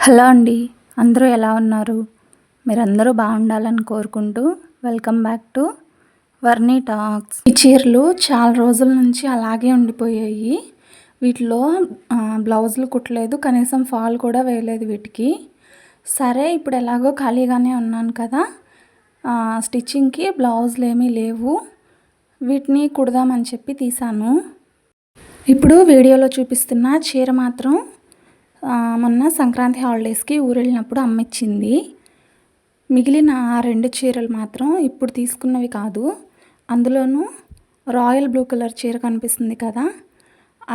Hello అండి. అందరూ ఎలా ఉన్నారు? మీరందరూ బాగుండాలని కోరుకుంటూ వెల్కమ్ బ్యాక్ టు వర్ణి టాక్స్. ఈ చీరలు చాలా రోజుల నుంచి అలాగే ఉండిపోయాయి. వీటిలో బ్లౌజులు కుట్టలేదు, కనీసం ఫాల్ కూడా వేయలేదు వీటికి. సరే, ఇప్పుడు ఎలాగో ఖాళీగానే ఉన్నాను కదా, స్టిచ్చింగ్కి బ్లౌజులు ఏమీ లేవు, వీటిని కుడదామని చెప్పి తీసాను. ఇప్పుడు వీడియోలో చూపిస్తున్న చీర మాత్రం మొన్న సంక్రాంతి హాలిడేస్కి ఊరెళ్ళినప్పుడు అమ్మిచ్చింది. మిగిలిన ఆ 2 చీరలు మాత్రం ఇప్పుడు తీసుకున్నవి కాదు. అందులోనూ రాయల్ బ్లూ కలర్ చీర కనిపిస్తుంది కదా,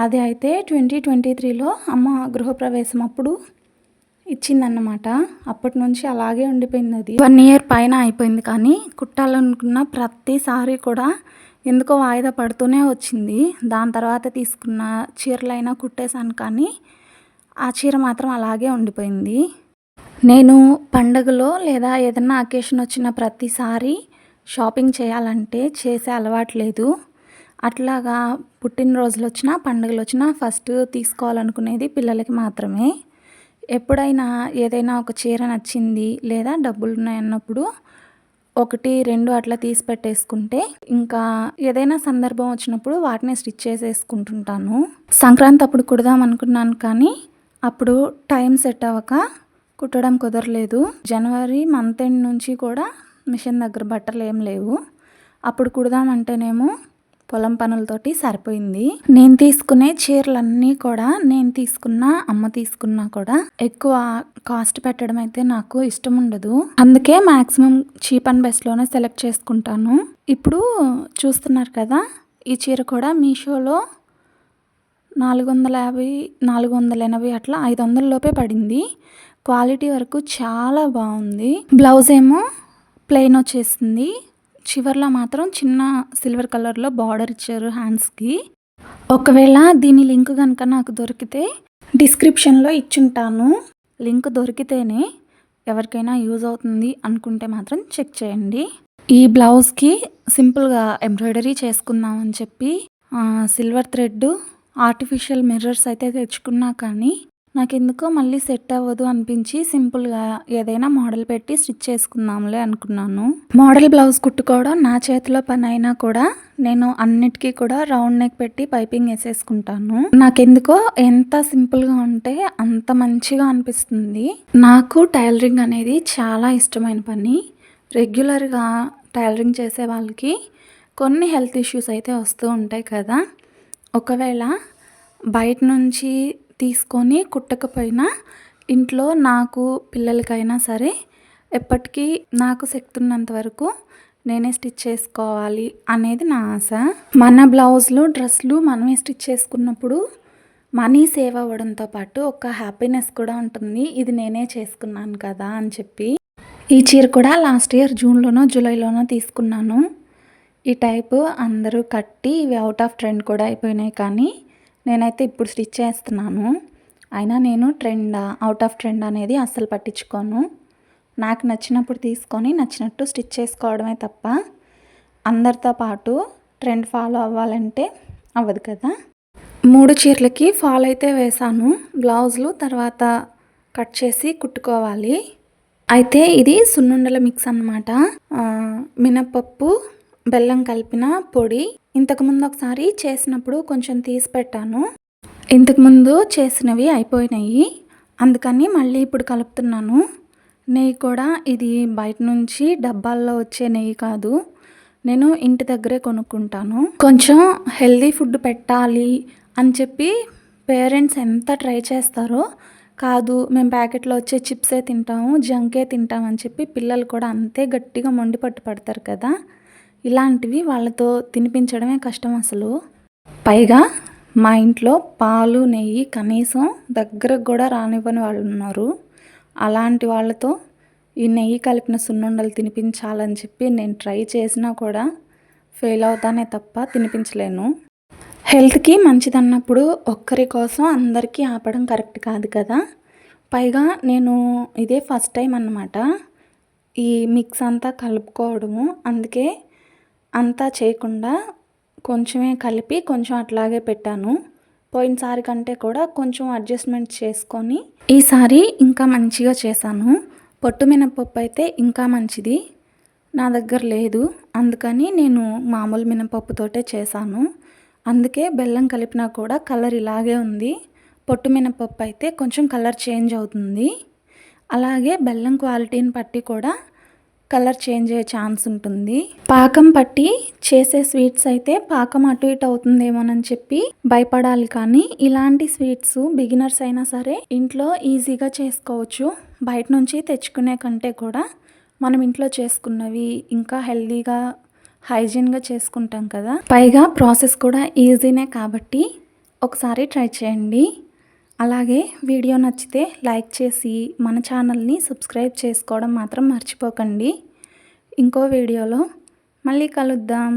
అది అయితే 2023లో అమ్మ గృహప్రవేశం అప్పుడు ఇచ్చిందన్నమాట. అప్పటి నుంచి అలాగే ఉండిపోయింది. అది 1 year పైన అయిపోయింది. కానీ కుట్టాలనుకున్న ప్రతిసారి కూడా ఎందుకో వాయిదా పడుతూనే వచ్చింది. దాని తర్వాత తీసుకున్న చీరలైనా కుట్టేశాను, కానీ ఆ చీర మాత్రం అలాగే ఉండిపోయింది. నేను పండగలో లేదా ఏదన్నా అకేషన్ వచ్చిన ప్రతిసారి షాపింగ్ చేయాలంటే చేసే అలవాట్లేదు. అట్లాగా పుట్టినరోజులు వచ్చినా పండుగలు వచ్చినా ఫస్ట్ తీసుకోవాలనుకునేది పిల్లలకి మాత్రమే. ఎప్పుడైనా ఏదైనా ఒక చీర నచ్చింది లేదా డబ్బులు ఉన్నాయన్నప్పుడు 1, 2 అట్లా తీసి పెట్టేసుకుంటే ఇంకా ఏదైనా సందర్భం వచ్చినప్పుడు వాటిని స్టిచ్ చేసేసుకుంటుంటాను. సంక్రాంతి అప్పుడు కుడదాం అనుకున్నాను, కానీ అప్పుడు టైం సెట్ అవ్వక కుట్టడం కుదరలేదు. జనవరి మంత్ ఎండ్ నుంచి కూడా మిషన్ దగ్గర బట్టలు ఏం లేవు. అప్పుడు కుడదామంటేనేమో పొలం పనులతోటి సరిపోయింది. నేను తీసుకునే చీరలన్నీ కూడా నేను తీసుకున్నా అమ్మ తీసుకున్నా కూడా ఎక్కువ కాస్ట్ పెట్టడం అయితే నాకు ఇష్టం ఉండదు. అందుకే మ్యాక్సిమం చీప్ అండ్ బెస్ట్లోనే సెలెక్ట్ చేసుకుంటాను. ఇప్పుడు చూస్తున్నారు కదా, ఈ చీర కూడా మీషోలో 450, 480 అట్లా 500 లోపే పడింది. క్వాలిటీ వరకు చాలా బాగుంది. బ్లౌజ్ ఏమో ప్లెయిన్ వచ్చేసింది. చివర్లో మాత్రం చిన్న సిల్వర్ కలర్లో బార్డర్ ఇచ్చారు హ్యాండ్స్కి. ఒకవేళ దీని లింక్ కనుక నాకు దొరికితే డిస్క్రిప్షన్లో ఇచ్చుంటాను. లింక్ దొరికితేనే ఎవరికైనా యూజ్ అవుతుంది అనుకుంటే మాత్రం చెక్ చేయండి. ఈ బ్లౌజ్కి సింపుల్గా ఎంబ్రాయిడరీ చేసుకుందామని చెప్పి సిల్వర్ థ్రెడ్, ఆర్టిఫిషియల్ మిర్రర్స్ అయితే తెచ్చుకున్నా, కానీ నాకెందుకో మళ్ళీ సెట్ అవ్వదు అనిపించి సింపుల్గా ఏదైనా మోడల్ పెట్టి స్టిచ్ చేసుకుందాంలే అనుకున్నాను. మోడల్ బ్లౌజ్ కుట్టుకోవడం నా చేతిలో పని అయినా కూడా నేను అన్నిటికీ కూడా రౌండ్ నెక్ పెట్టి పైపింగ్ వేసేసుకుంటాను. నాకెందుకో ఎంత సింపుల్గా ఉంటే అంత మంచిగా అనిపిస్తుంది. నాకు టైలరింగ్ అనేది చాలా ఇష్టమైన పని. రెగ్యులర్గా టైలరింగ్ చేసే వాళ్ళకి కొన్ని హెల్త్ ఇష్యూస్ అయితే వస్తూ ఉంటాయి కదా. ఒకవేళ బయట నుంచి తీసుకొని కుట్టకపోయినా ఇంట్లో నాకు పిల్లలకైనా సరే ఎప్పటికీ నాకు శక్తి ఉన్నంత వరకు నేనే స్టిచ్ చేసుకోవాలి అనేది నా ఆశ. మన బ్లౌజులు, డ్రెస్సులు మనమే స్టిచ్ చేసుకున్నప్పుడు మనీ సేవ్ అవ్వడంతో పాటు ఒక హ్యాపీనెస్ కూడా ఉంటుంది. ఇది నేనే చేసుకున్నాను కదా అని చెప్పి. ఈ చీర కూడా లాస్ట్ ఇయర్ జూన్లోనో జూలైలోనో తీసుకున్నాను. ఈ టైపు అందరూ కట్టి ఇవి అవుట్ ఆఫ్ ట్రెండ్ కూడా అయిపోయినాయి, కానీ నేనైతే ఇప్పుడు స్టిచ్ చేస్తున్నాను. అయినా నేను అవుట్ ఆఫ్ ట్రెండ్ అనేది అస్సలు పట్టించుకోను. నాకు నచ్చినప్పుడు తీసుకొని నచ్చినట్టు స్టిచ్ చేసుకోవడమే తప్ప అందరితో పాటు ట్రెండ్ ఫాలో అవ్వాలంటే అవ్వదు కదా. 3 చీరలకి ఫాల్ అయితే వేసాను. బ్లౌజులు తర్వాత కట్ చేసి కుట్టుకోవాలి. అయితే ఇది సున్నుండల మిక్స్ అన్నమాట. మినపప్పు, బెల్లం కలిపిన పొడి. ఇంతకుముందు ఒకసారి చేసినప్పుడు కొంచెం తీసి పెట్టాను. ఇంతకుముందు చేసినవి అయిపోయినాయి, అందుకని మళ్ళీ ఇప్పుడు కలుపుతున్నాను. నెయ్యి కూడా ఇది బయట నుంచి డబ్బాల్లో వచ్చే నెయ్యి కాదు, నేను ఇంటి దగ్గరే కొనుక్కుంటాను. కొంచెం హెల్దీ ఫుడ్ పెట్టాలి అని చెప్పి పేరెంట్స్ ఎంత ట్రై చేస్తారో, కాదు మేము ప్యాకెట్లో వచ్చే చిప్సే తింటాము, జంకే తింటామని చెప్పి పిల్లలు కూడా అంతే గట్టిగా మొండి పట్టు పడతారు కదా. ఇలాంటివి వాళ్ళతో తినిపించడమే కష్టం అసలు. పైగా మా ఇంట్లో పాలు, నెయ్యి కనీసం దగ్గరకు కూడా రానివ్వని వాళ్ళు ఉన్నారు. అలాంటి వాళ్ళతో ఈ నెయ్యి కలిపిన సున్నుండలు తినిపించాలని చెప్పి నేను ట్రై చేసినా కూడా ఫెయిల్ అవుతానే తప్ప తినిపించలేను. హెల్త్కి మంచిదన్నప్పుడు ఒక్కరి కోసం అందరికీ ఆపడం కరెక్ట్ కాదు కదా. పైగా నేను ఇదే ఫస్ట్ టైం అన్నమాట ఈ మిక్స్ అంతా కలుపుకోవడము. అందుకే అంతా చేయకుండా కొంచెమే కలిపి కొంచెం అట్లాగే పెట్టాను. పోయినసారి కంటే కూడా కొంచెం అడ్జస్ట్మెంట్ చేసుకొని ఈసారి ఇంకా మంచిగా చేశాను. పొట్టు మినపప్పు అయితే ఇంకా మంచిది, నా దగ్గర లేదు, అందుకని నేను మామూలు మినపప్పుతోటే చేశాను. అందుకే బెల్లం కలిపినా కూడా కలర్ ఇలాగే ఉంది. పొట్టు మినపప్పు అయితే కొంచెం కలర్ చేంజ్ అవుతుంది. అలాగే బెల్లం క్వాలిటీని బట్టి కూడా కలర్ చేంజ్ అయ్యే ఛాన్స్ ఉంటుంది. పాకం పట్టి చేసే స్వీట్స్ అయితే పాకం అటు ఇటు అవుతుందేమోనని చెప్పి భయపడాలి, కానీ ఇలాంటి స్వీట్స్ బిగినర్స్ అయినా సరే ఇంట్లో ఈజీగా చేసుకోవచ్చు. బయట నుంచి తెచ్చుకునే కంటే కూడా మనం ఇంట్లో చేసుకున్నవి ఇంకా హెల్తీగా హైజీన్గా చేసుకుంటాం కదా. పైగా ప్రాసెస్ కూడా ఈజీనే కాబట్టి ఒకసారి ట్రై చేయండి. అలాగే వీడియో నచ్చితే లైక్ చేసి మన ఛానల్ని సబ్స్క్రైబ్ చేసుకోవడం మాత్రం మర్చిపోకండి. ఇంకో వీడియోలో మళ్ళీ కలుద్దాం.